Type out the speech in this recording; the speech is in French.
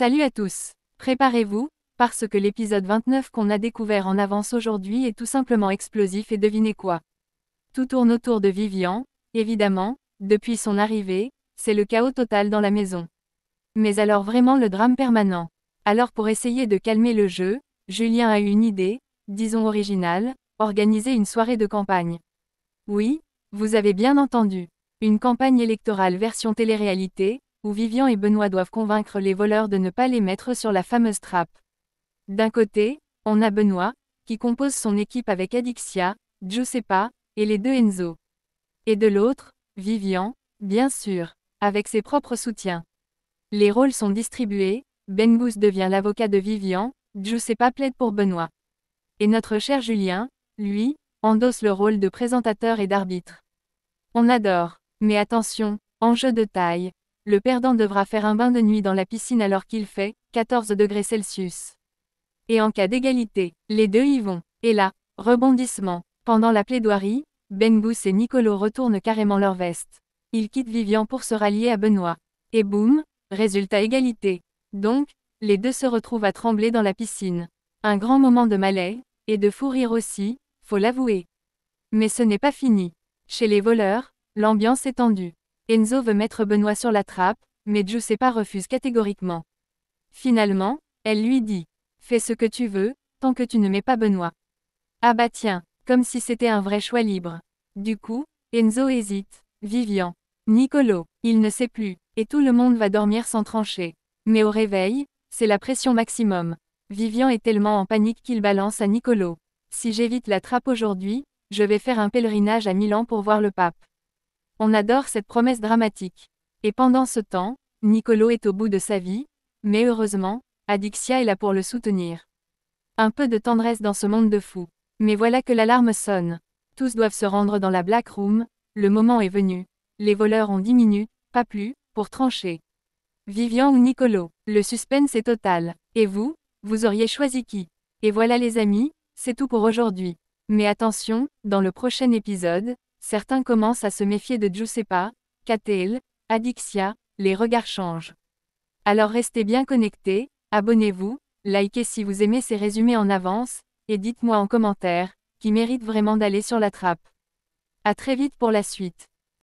Salut à tous. Préparez-vous, parce que l'épisode 29 qu'on a découvert en avance aujourd'hui est tout simplement explosif et devinez quoi? Tout tourne autour de Vivian, évidemment, depuis son arrivée, c'est le chaos total dans la maison. Mais alors vraiment le drame permanent. Alors pour essayer de calmer le jeu, Julien a eu une idée, disons originale, organiser une soirée de campagne. Oui, vous avez bien entendu. Une campagne électorale version télé-réalité, où Vivian et Benoît doivent convaincre les voleurs de ne pas les mettre sur la fameuse trappe. D'un côté, on a Benoît, qui compose son équipe avec Adixia, Giuseppa, et les deux Enzo. Et de l'autre, Vivian, bien sûr, avec ses propres soutiens. Les rôles sont distribués, Benbous devient l'avocat de Vivian, Giuseppa plaide pour Benoît. Et notre cher Julien, lui, endosse le rôle de présentateur et d'arbitre. On adore, mais attention, enjeu de taille. Le perdant devra faire un bain de nuit dans la piscine alors qu'il fait 14 degrés Celsius. Et en cas d'égalité, les deux y vont. Et là, rebondissement. Pendant la plaidoirie, Benbous et Nicolo retournent carrément leur veste. Ils quittent Vivian pour se rallier à Benoît. Et boum, résultat égalité. Donc, les deux se retrouvent à trembler dans la piscine. Un grand moment de malaise, et de fou rire aussi, faut l'avouer. Mais ce n'est pas fini. Chez les voleurs, l'ambiance est tendue. Enzo veut mettre Benoît sur la trappe, mais Giuseppa refuse catégoriquement. Finalement, elle lui dit « Fais ce que tu veux, tant que tu ne mets pas Benoît. » Ah bah tiens, comme si c'était un vrai choix libre. Du coup, Enzo hésite, Vivian, Nicolo, il ne sait plus, et tout le monde va dormir sans trancher. Mais au réveil, c'est la pression maximum. Vivian est tellement en panique qu'il balance à Nicolo. Si j'évite la trappe aujourd'hui, je vais faire un pèlerinage à Milan pour voir le pape. On adore cette promesse dramatique. Et pendant ce temps, Nicolo est au bout de sa vie, mais heureusement, Adixia est là pour le soutenir. Un peu de tendresse dans ce monde de fous. Mais voilà que l'alarme sonne. Tous doivent se rendre dans la Black Room, le moment est venu. Les voleurs ont 10 minutes, pas plus, pour trancher. Vivian ou Nicolo, le suspense est total. Et vous, vous auriez choisi qui? Et voilà les amis, c'est tout pour aujourd'hui. Mais attention, dans le prochain épisode, certains commencent à se méfier de Giuseppa, Catel, Adixia, les regards changent. Alors restez bien connectés, abonnez-vous, likez si vous aimez ces résumés en avance, et dites-moi en commentaire, qui mérite vraiment d'aller sur la trappe. À très vite pour la suite.